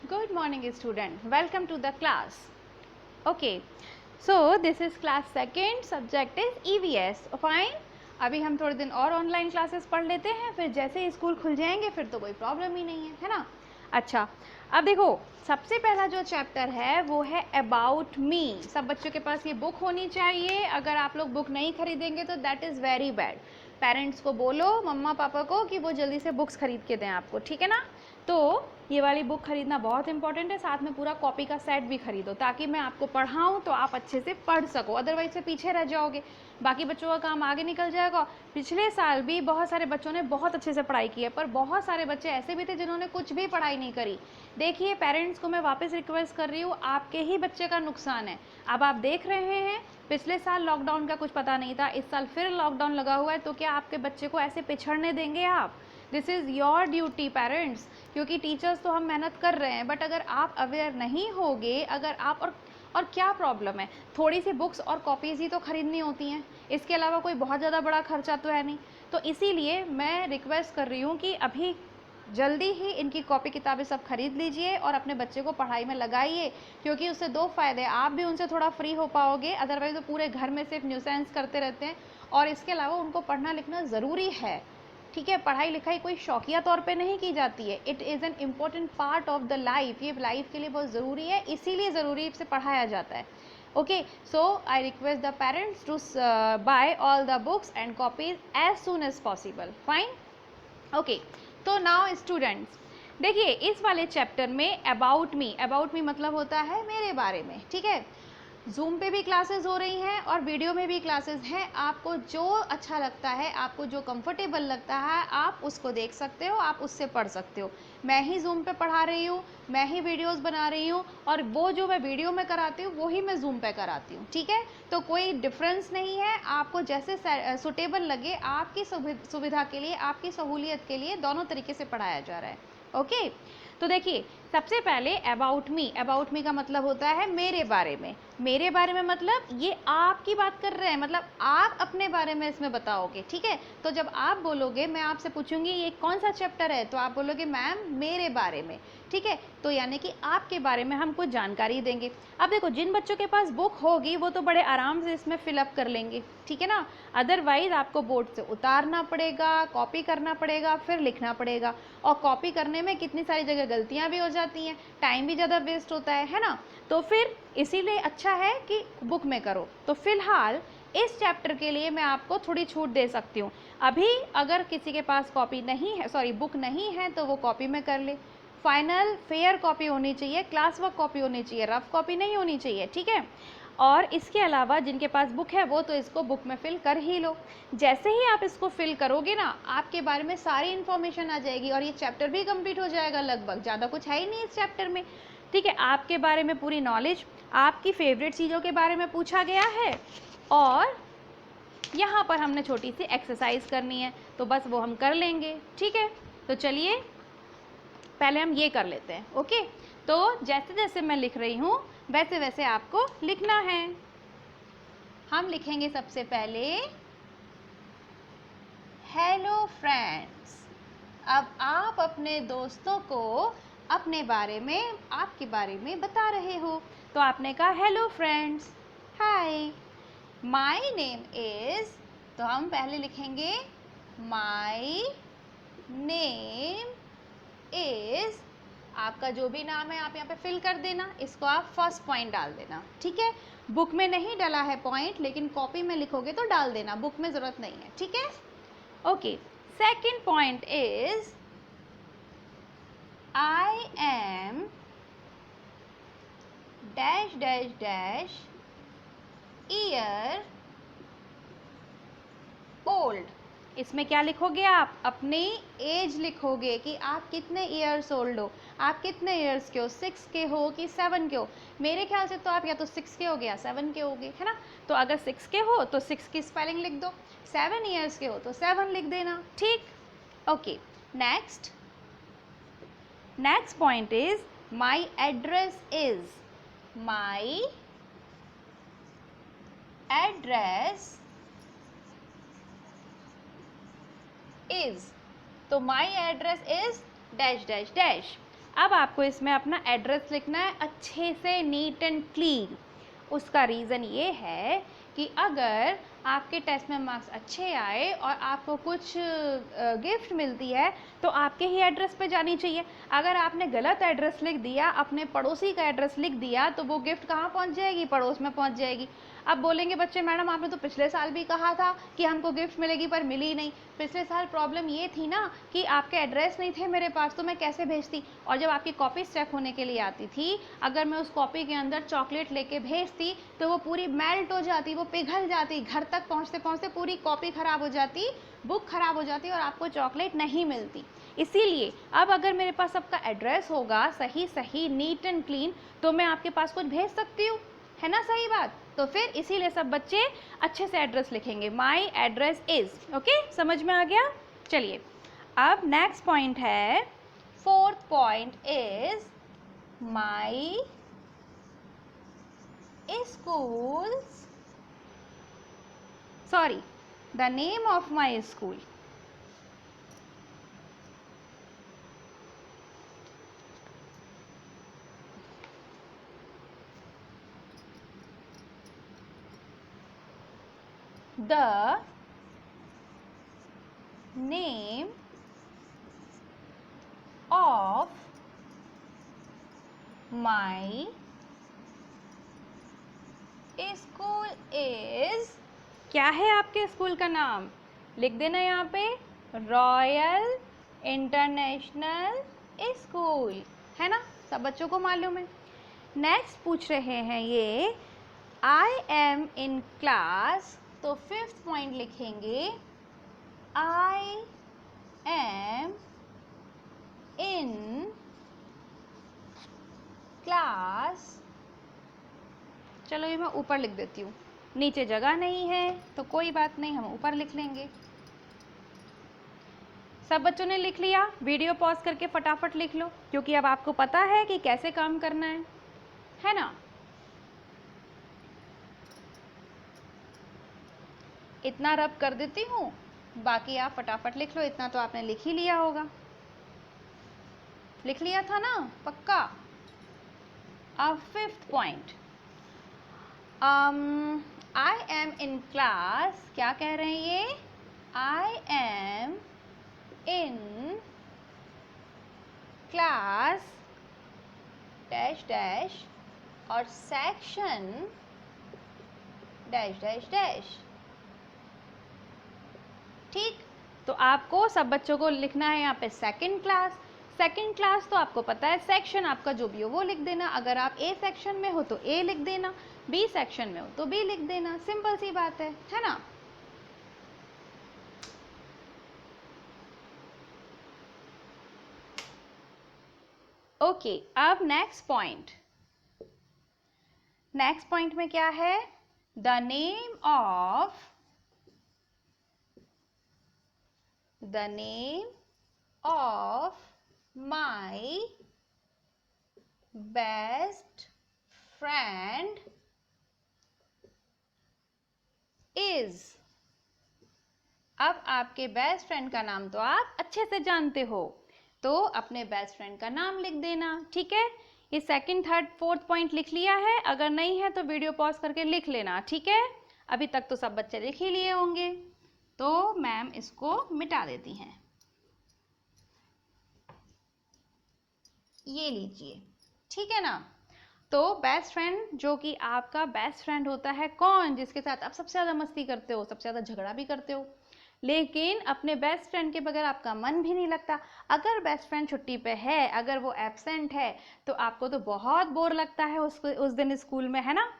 Good morning student, welcome to the class. Okay, so this is class second, subject is EVS. Fine. अभी हम थोड़े दिन और online classes पढ़ लेते हैं, फिर जैसे ही स्कूल खुल जाएंगे फिर तो कोई प्रॉब्लम ही नहीं है ना। अच्छा, अब देखो सबसे पहला जो चैप्टर है वो है अबाउट मी। सब बच्चों के पास ये बुक होनी चाहिए। अगर आप लोग बुक नहीं खरीदेंगे तो that is very bad. Parents को बोलो, मम्मा पापा को, कि वो जल्दी से बुक्स खरीद के दें आपको, ठीक है ना। तो ये वाली बुक खरीदना बहुत इंपॉर्टेंट है। साथ में पूरा कॉपी का सेट भी खरीदो ताकि मैं आपको पढ़ाऊँ तो आप अच्छे से पढ़ सको, अदरवाइज से पीछे रह जाओगे, बाकी बच्चों का काम आगे निकल जाएगा। पिछले साल भी बहुत सारे बच्चों ने बहुत अच्छे से पढ़ाई की है, पर बहुत सारे बच्चे ऐसे भी थे जिन्होंने कुछ भी पढ़ाई नहीं करी। देखिए पेरेंट्स को मैं वापस रिक्वेस्ट कर रही हूँ, आपके ही बच्चे का नुकसान है। अब आप देख रहे हैं पिछले साल लॉकडाउन का कुछ पता नहीं था, इस साल फिर लॉकडाउन लगा हुआ है, तो क्या आपके बच्चे को ऐसे पिछड़ने देंगे आप? This is your duty parents, क्योंकि टीचर्स तो हम मेहनत कर रहे हैं, बट अगर आप अवेयर नहीं होगे, अगर आप और क्या प्रॉब्लम है, थोड़ी सी बुक्स और कॉपीज़ ही तो ख़रीदनी होती हैं, इसके अलावा कोई बहुत ज़्यादा बड़ा खर्चा तो है नहीं। तो इसीलिए मैं रिक्वेस्ट कर रही हूँ कि अभी जल्दी ही इनकी कॉपी किताबें सब खरीद लीजिए और अपने बच्चे को पढ़ाई में लगाइए, क्योंकि उससे दो फ़ायदे, आप भी उनसे थोड़ा फ्री हो पाओगे, अदरवाइज़ वो पूरे घर में सिर्फ न्यूसेंस करते रहते हैं। और इसके अलावा उनको पढ़ना लिखना ज़रूरी है, ठीक है। पढ़ाई लिखाई कोई शौकिया तौर पे नहीं की जाती है, it is an important part of the life. ये लाइफ के लिए बहुत ज़रूरी है, इसीलिए ज़रूरी से पढ़ाया जाता है। Okay, so I request the parents to buy all the books and copies as soon as possible. Fine. Okay, तो नाउ स्टूडेंट्स देखिए इस वाले चैप्टर में अबाउट मी मतलब होता है मेरे बारे में, ठीक है। जूम पे भी क्लासेस हो रही हैं और वीडियो में भी क्लासेस हैं। आपको जो अच्छा लगता है, आपको जो कंफर्टेबल लगता है, आप उसको देख सकते हो, आप उससे पढ़ सकते हो। मैं ही जूम पे पढ़ा रही हूँ, मैं ही वीडियोस बना रही हूँ, और वो जो मैं वीडियो में कराती हूँ वही मैं जूम पे कराती हूँ, ठीक है। तो कोई डिफरेंस नहीं है, आपको जैसे सुटेबल लगे, आपकी सुविधा के लिए, आपकी सहूलियत के लिए दोनों तरीके से पढ़ाया जा रहा है। ओके, तो देखिए सबसे पहले अबाउट मी का मतलब होता है मेरे बारे में। मेरे बारे में मतलब ये आपकी बात कर रहे हैं, मतलब आप अपने बारे में इसमें बताओगे, ठीक है। तो जब आप बोलोगे, मैं आपसे पूछूंगी ये कौन सा चैप्टर है, तो आप बोलोगे मैम मेरे बारे में, ठीक है। तो यानी कि आपके बारे में हम कुछ जानकारी देंगे। अब देखो जिन बच्चों के पास बुक होगी वो तो बड़े आराम से इसमें फिलअप कर लेंगे, ठीक है ना। अदरवाइज आपको बोर्ड से उतारना पड़ेगा, कॉपी करना पड़ेगा, फिर लिखना पड़ेगा, और कॉपी करने में कितनी सारी जगह गलतियाँ भी हो जाती हैं, टाइम भी ज़्यादा वेस्ट होता है ना। तो फिर इसीलिए अच्छा है कि बुक में करो। तो फिलहाल इस चैप्टर के लिए मैं आपको थोड़ी छूट दे सकती हूँ। अभी अगर किसी के पास कॉपी नहीं है, सॉरी बुक नहीं है, तो वो कॉपी में कर ले। फाइनल फेयर कॉपी होनी चाहिए, क्लास वर्क कॉपी होनी चाहिए, रफ कॉपी नहीं होनी चाहिए, ठीक है। और इसके अलावा जिनके पास बुक है वो तो इसको बुक में फिल कर ही लो। जैसे ही आप इसको फिल करोगे ना, आपके बारे में सारी इन्फॉर्मेशन आ जाएगी और ये चैप्टर भी कंप्लीट हो जाएगा लगभग। ज़्यादा कुछ है ही नहीं इस चैप्टर में, ठीक है। आपके बारे में पूरी नॉलेज, आपकी फेवरेट चीज़ों के बारे में पूछा गया है, और यहाँ पर हमने छोटी सी एक्सरसाइज करनी है, तो बस वो हम कर लेंगे, ठीक है। तो चलिए पहले हम ये कर लेते हैं। ओके, तो जैसे जैसे मैं लिख रही हूँ वैसे वैसे आपको लिखना है। हम लिखेंगे सबसे पहले हेलो फ्रेंड्स। अब आप अपने दोस्तों को अपने बारे में, आपके बारे में बता रहे हो, तो आपने कहा hello friends, hi, my name is, तो हम पहले लिखेंगे माय नेम इज़। आपका जो भी नाम है आप यहाँ पे फिल कर देना, इसको आप फर्स्ट पॉइंट डाल देना, ठीक है। बुक में नहीं डाला है पॉइंट, लेकिन कॉपी में लिखोगे तो डाल देना, बुक में ज़रूरत नहीं है, ठीक है। Okay, second point is I am dash dash dash year old. इसमें क्या लिखोगे आप? अपनी एज लिखोगे कि आप कितने ईयर्स ओल्ड हो, आप कितने ईयर्स के हो, 6 के हो कि 7 के हो। मेरे ख्याल से तो आप या तो 6 के हो या 7 के होगे, है ना। तो अगर 6 के हो तो 6 की स्पेलिंग लिख दो, 7 ईयर्स के हो तो 7 लिख देना, ठीक। Okay, next point is my address is, my address is, तो my address is dash dash dash. अब आपको इसमें अपना एड्रेस लिखना है अच्छे से, नीट एंड क्लीन। उसका रीज़न ये है कि अगर आपके टेस्ट में मार्क्स अच्छे आए और आपको कुछ गिफ्ट मिलती है तो आपके ही एड्रेस पे जानी चाहिए। अगर आपने गलत एड्रेस लिख दिया, अपने पड़ोसी का एड्रेस लिख दिया, तो वो गिफ्ट कहाँ पहुँच जाएगी? पड़ोस में पहुँच जाएगी। अब बोलेंगे बच्चे, मैडम आपने तो पिछले साल भी कहा था कि हमको गिफ्ट मिलेगी पर मिली नहीं। पिछले साल प्रॉब्लम ये थी ना कि आपके एड्रेस नहीं थे मेरे पास, तो मैं कैसे भेजती? और जब आपकी कॉपी चेक होने के लिए आती थी, अगर मैं उस कॉपी के अंदर चॉकलेट लेके भेजती तो वो पूरी मेल्ट हो जाती, वो पिघल जाती, घर तक पहुँचते पहुँचते पूरी कॉपी ख़राब हो जाती, बुक ख़राब हो जाती और आपको चॉकलेट नहीं मिलती। इसीलिए अब अगर मेरे पास सबका एड्रेस होगा सही सही, नीट एंड क्लीन, तो मैं आपके पास कुछ भेज सकती हूँ, है ना सही बात? तो फिर इसीलिए सब बच्चे अच्छे से एड्रेस लिखेंगे, माई एड्रेस इज। ओके, समझ में आ गया? चलिए, अब नेक्स्ट पॉइंट है, fourth point is my schools, sorry, the name of my school. The name of my school is, क्या है आपके स्कूल का नाम? लिख देना यहाँ पे, रॉयल इंटरनेशनल स्कूल, है ना? सब बच्चों को मालूम है। नेक्स्ट पूछ रहे हैं ये, आई एम इन क्लास, तो फिफ्थ पॉइंट लिखेंगे, आई एम इन क्लास। चलो ये मैं ऊपर लिख देती हूँ, नीचे जगह नहीं है तो कोई बात नहीं, हम ऊपर लिख लेंगे। सब बच्चों ने लिख लिया? वीडियो पॉज करके फटाफट लिख लो, क्योंकि अब आपको पता है कि कैसे काम करना है ना? इतना रब कर देती हूँ, बाकी आप फटाफट लिख लो। इतना तो आपने लिख ही लिया होगा, लिख लिया था ना पक्का? अब fifth point, I am in class, क्या कह रहे हैं ये? I am in class dash dash और सेक्शन डैश डैश डैश। ठीक, तो आपको सब बच्चों को लिखना है यहाँ पे सेकंड क्लास। सेकंड क्लास तो आपको पता है, सेक्शन आपका जो भी हो वो लिख देना। अगर आप ए सेक्शन में हो तो ए लिख देना, बी सेक्शन में हो तो बी लिख देना, सिंपल सी बात है ना? ओके, अब नेक्स्ट पॉइंट। नेक्स्ट पॉइंट में क्या है? The name of my best friend is. अब आपके बेस्ट फ्रेंड का नाम तो आप अच्छे से जानते हो, तो अपने बेस्ट फ्रेंड का नाम लिख देना। ठीक है, ये सेकंड, थर्ड, फोर्थ पॉइंट लिख लिया है? अगर नहीं है तो वीडियो पॉज करके लिख लेना, ठीक है? अभी तक तो सब बच्चे लिख ही लिए होंगे, तो मैम इसको मिटा देती हैं। ये लीजिए, ठीक है ना? तो बेस्ट फ्रेंड, जो कि आपका बेस्ट फ्रेंड होता है कौन? जिसके साथ आप सबसे ज़्यादा मस्ती करते हो, सबसे ज़्यादा झगड़ा भी करते हो, लेकिन अपने बेस्ट फ्रेंड के बगैर आपका मन भी नहीं लगता। अगर बेस्ट फ्रेंड छुट्टी पे है, अगर वो एब्सेंट है, तो आपको तो बहुत बोर लगता है उस दिन स्कूल में, है ना?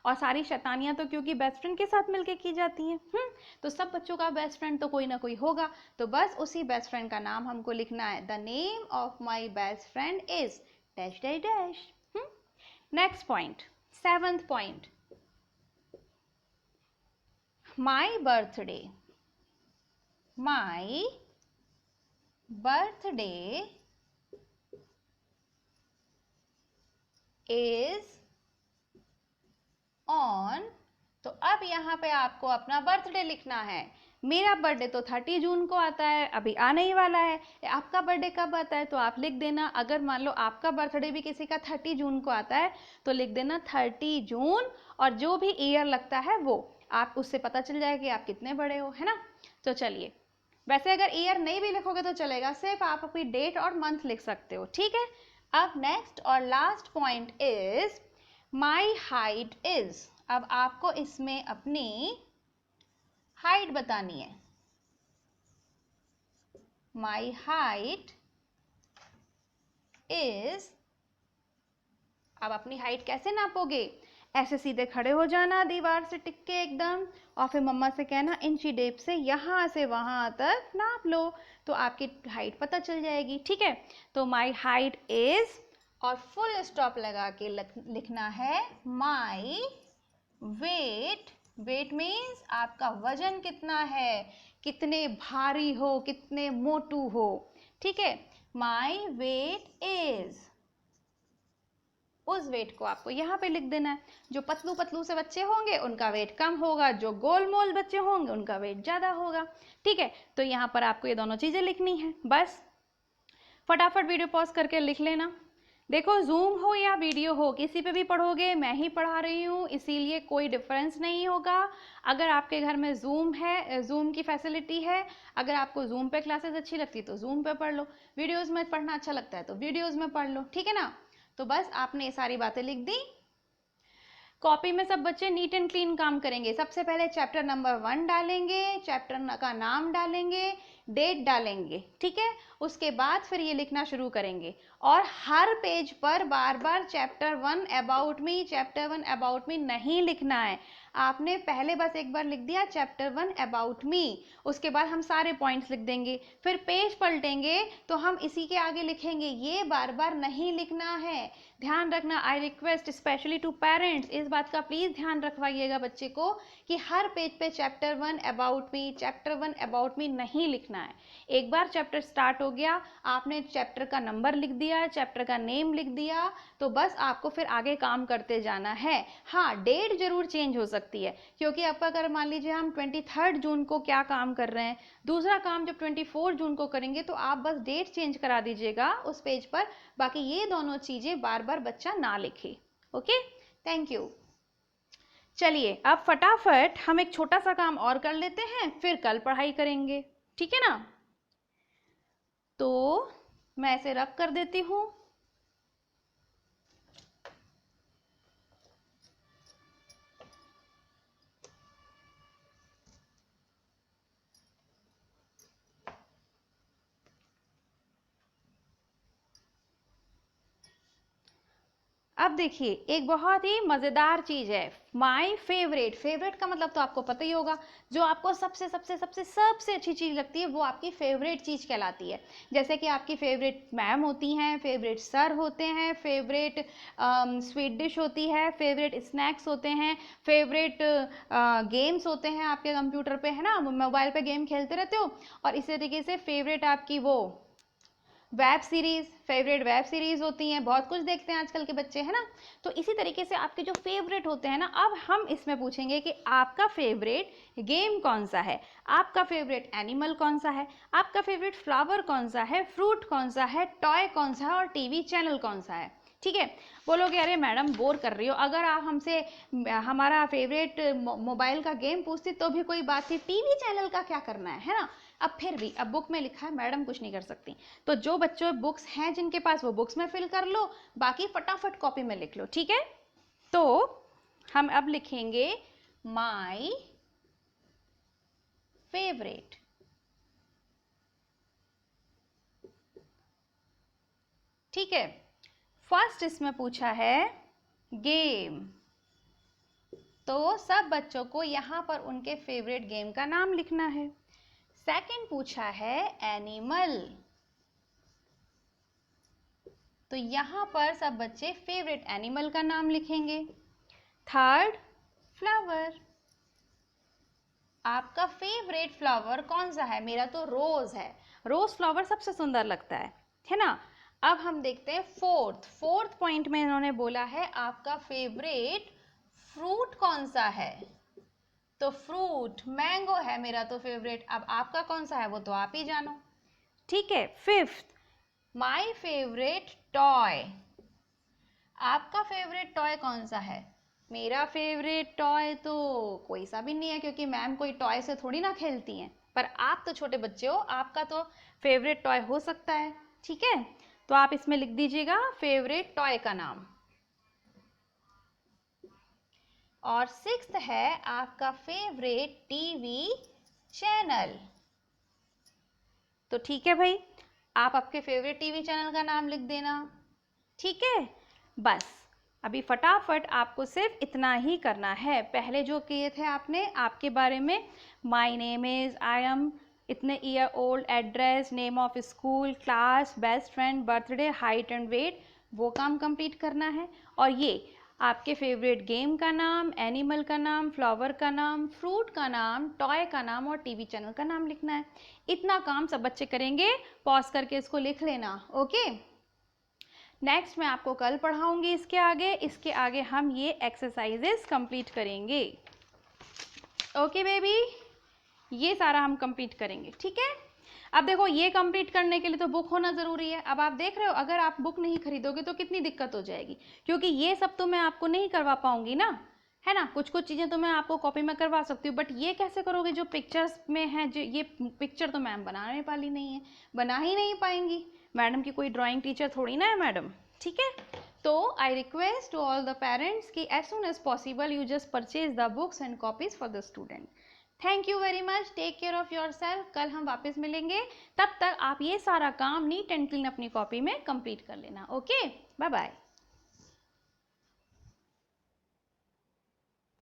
और सारी शैतानियाँ तो क्योंकि बेस्ट फ्रेंड के साथ मिलके की जाती हैं। तो सब बच्चों का बेस्ट फ्रेंड तो कोई ना कोई होगा, तो बस उसी बेस्ट फ्रेंड का नाम हमको लिखना है। The name of my best friend is dash dash dash. Next point, seventh point, my birthday. My birthday is on, तो अब यहाँ पे आपको अपना बर्थडे लिखना है। मेरा बर्थडे तो 30 जून को आता है, अभी आने ही वाला है। आपका बर्थडे कब आता है तो आप लिख देना, अगर मान लो आपका बर्थडे भी किसी का 30 जून को आता है तो लिख देना 30 जून, और जो भी ईयर लगता है वो आप उससे पता चल जाएगा कि आप कितने बड़े हो, है ना। तो चलिए, वैसे अगर ईयर नहीं भी लिखोगे तो चलेगा, सिर्फ आप अपनी डेट और मंथ लिख सकते हो, ठीक है। अब नेक्स्ट और last point is my height is. अब आपको इसमें अपनी हाइट बतानी है। माई हाइट इज, अब अपनी हाइट कैसे नापोगे? ऐसे सीधे खड़े हो जाना दीवार से टिक के एकदम, और फिर मम्मा से कहना इंची टेप से यहाँ से वहाँ तक नाप लो, तो आपकी हाइट पता चल जाएगी, ठीक है। तो माई हाइट इज, और फुल स्टॉप लगा के लिखना है माई वेट। वेट मीन्स आपका वजन कितना है, कितने भारी हो, कितने मोटू हो, ठीक है। माई वेट इज, उस वेट को आपको यहाँ पे लिख देना है। जो पतलू पतलू से बच्चे होंगे उनका वेट कम होगा, जो गोल मोल बच्चे होंगे उनका वेट ज़्यादा होगा, ठीक है। तो यहाँ पर आपको ये दोनों चीज़ें लिखनी है, बस फटाफट वीडियो पॉज करके लिख लेना। देखो, जूम हो या वीडियो हो, किसी पे भी पढ़ोगे, मैं ही पढ़ा रही हूँ इसीलिए कोई डिफरेंस नहीं होगा। अगर आपके घर में जूम है, जूम की फैसिलिटी है, अगर आपको जूम पे क्लासेस अच्छी लगती है तो जूम पे पढ़ लो, वीडियोज़ में पढ़ना अच्छा लगता है तो वीडियोज़ में पढ़ लो, ठीक है ना। तो बस आपने ये सारी बातें लिख दी। कॉपी में सब बच्चे नीट एंड क्लीन काम करेंगे। सबसे पहले चैप्टर नंबर 1 डालेंगे, चैप्टर का नाम डालेंगे, डेट डालेंगे, ठीक है। उसके बाद फिर ये लिखना शुरू करेंगे, और हर पेज पर बार बार chapter 1 about me, chapter 1 about me नहीं लिखना है। आपने पहले बस एक बार लिख दिया चैप्टर 1 अबाउट मी, उसके बाद हम सारे पॉइंट्स लिख देंगे, फिर पेज पलटेंगे तो हम इसी के आगे लिखेंगे, ये बार बार नहीं लिखना है। ध्यान रखना, I request specially to parents, इस बात का प्लीज ध्यान रखवाइएगा बच्चे को कि हर पेज पे chapter 1 about me, chapter 1 about me नहीं लिखना है। एक बार चैप्टर स्टार्ट हो गया, आपने चैप्टर का नंबर लिख दिया, चैप्टर का नेम लिख दिया, तो बस आपको फिर आगे काम करते जाना है। हाँ, डेट जरूर चेंज हो सकती है, क्योंकि अब अगर मान लीजिए हम 23 जून को क्या काम कर रहे हैं, दूसरा काम जब 24 जून को करेंगे तो आप बस डेट चेंज करा दीजिएगा उस पेज पर, बाकी ये दोनों चीजें बार बार बच्चा ना लिखे। Okay, thank you. चलिए, अब फटाफट हम एक छोटा सा काम और कर लेते हैं, फिर कल पढ़ाई करेंगे, ठीक है ना। तो मैं ऐसे रब कर देती हूँ। अब देखिए, एक बहुत ही मज़ेदार चीज़ है, माई फेवरेट। फेवरेट का मतलब तो आपको पता ही होगा, जो आपको सबसे सबसे सबसे सबसे अच्छी चीज़ लगती है वो आपकी फेवरेट चीज़ कहलाती है। जैसे कि आपकी फेवरेट मैम होती हैं, फेवरेट सर होते हैं, फेवरेट स्वीट डिश होती है, फेवरेट स्नैक्स होते हैं, फेवरेट गेम्स होते हैं आपके कंप्यूटर पे, है ना, मोबाइल पे गेम खेलते रहते हो। और इसी तरीके से फेवरेट आपकी वो web series, favourite web series होती हैं, बहुत कुछ देखते हैं आजकल के बच्चे, है ना। तो इसी तरीके से आपके जो फेवरेट होते हैं ना, अब हम इसमें पूछेंगे कि आपका फेवरेट गेम कौन सा है, आपका फेवरेट एनिमल कौन सा है, आपका फेवरेट फ्लावर कौन सा है, फ्रूट कौन सा है, टॉय कौन सा है, और टीवी चैनल कौन सा है, ठीक है। बोलोगे अरे मैडम बोर कर रही हो, अगर आप हमसे हमारा फेवरेट मोबाइल का गेम पूछती तो भी कोई बात थी, टीवी चैनल का क्या करना है ना। अब फिर भी, अब बुक में लिखा है, मैडम कुछ नहीं कर सकती, तो जो बच्चों बुक्स हैं जिनके पास वो बुक्स में फिल कर लो, बाकी फटाफट कॉपी में लिख लो, ठीक है। तो हम अब लिखेंगे माई फेवरेट, ठीक है। फर्स्ट इसमें पूछा है गेम, तो सब बच्चों को यहाँ पर उनके फेवरेट गेम का नाम लिखना है। सेकंड पूछा है एनिमल, तो यहाँ पर सब बच्चे फेवरेट एनिमल का नाम लिखेंगे। थर्ड फ्लावर, आपका फेवरेट फ्लावर कौन सा है, मेरा तो रोज है, रोज फ्लावर सबसे सुंदर लगता है ना। अब हम देखते हैं फोर्थ पॉइंट में इन्होंने बोला है आपका फेवरेट फ्रूट कौन सा है, तो फ्रूट मैंगो है मेरा तो फेवरेट। अब आपका कौन सा है वो तो आप ही जानो। ठीक है। Fifth, my favourite toy. आपका फेवरेट टॉय कौन सा है? मेरा फेवरेट टॉय तो कोई सा भी नहीं है, क्योंकि मैम कोई टॉय से थोड़ी ना खेलती हैं। पर आप तो छोटे बच्चे हो, आपका तो फेवरेट टॉय हो सकता है। ठीक है, तो आप इसमें लिख दीजिएगा फेवरेट टॉय का नाम। और सिक्स्थ है आपका फेवरेट टीवी चैनल। तो ठीक है भाई, आप आपके फेवरेट टीवी चैनल का नाम लिख देना। ठीक है, बस अभी फटाफट आपको सिर्फ इतना ही करना है। पहले जो किए थे आपने आपके बारे में, my name is, I am, इतने year old, address, name of school, class, best friend, birthday, height and weight, वो काम कंप्लीट करना है। और ये आपके फेवरेट गेम का नाम, एनिमल का नाम, फ्लावर का नाम, फ्रूट का नाम, टॉय का नाम और टीवी चैनल का नाम लिखना है। इतना काम सब बच्चे करेंगे, पॉज करके इसको लिख लेना। ओके, नेक्स्ट मैं आपको कल पढ़ाऊंगी इसके आगे हम ये एक्सरसाइजेस कंप्लीट करेंगे। ओके बेबी, ये सारा हम कंप्लीट करेंगे। ठीक है, अब देखो ये कंप्लीट करने के लिए तो बुक होना ज़रूरी है। अब आप देख रहे हो, अगर आप बुक नहीं खरीदोगे तो कितनी दिक्कत हो जाएगी, क्योंकि ये सब तो मैं आपको नहीं करवा पाऊंगी ना, है ना। कुछ कुछ चीज़ें तो मैं आपको कॉपी में करवा सकती हूँ, बट ये कैसे करोगे? जो पिक्चर्स में है, जो ये पिक्चर तो मैम बनाने वाली नहीं है, बना ही नहीं पाएंगी। मैडम की कोई ड्राइंग टीचर थोड़ी ना है मैडम। ठीक है, तो I request to all the parents कि as soon as possible you just purchase the books and copies for the student. Thank you very much, take care of your self. कल हम वापस मिलेंगे, तब तक आप ये सारा काम नीट एंड क्लीन अपनी कॉपी में कंप्लीट कर लेना। Okay, bye bye.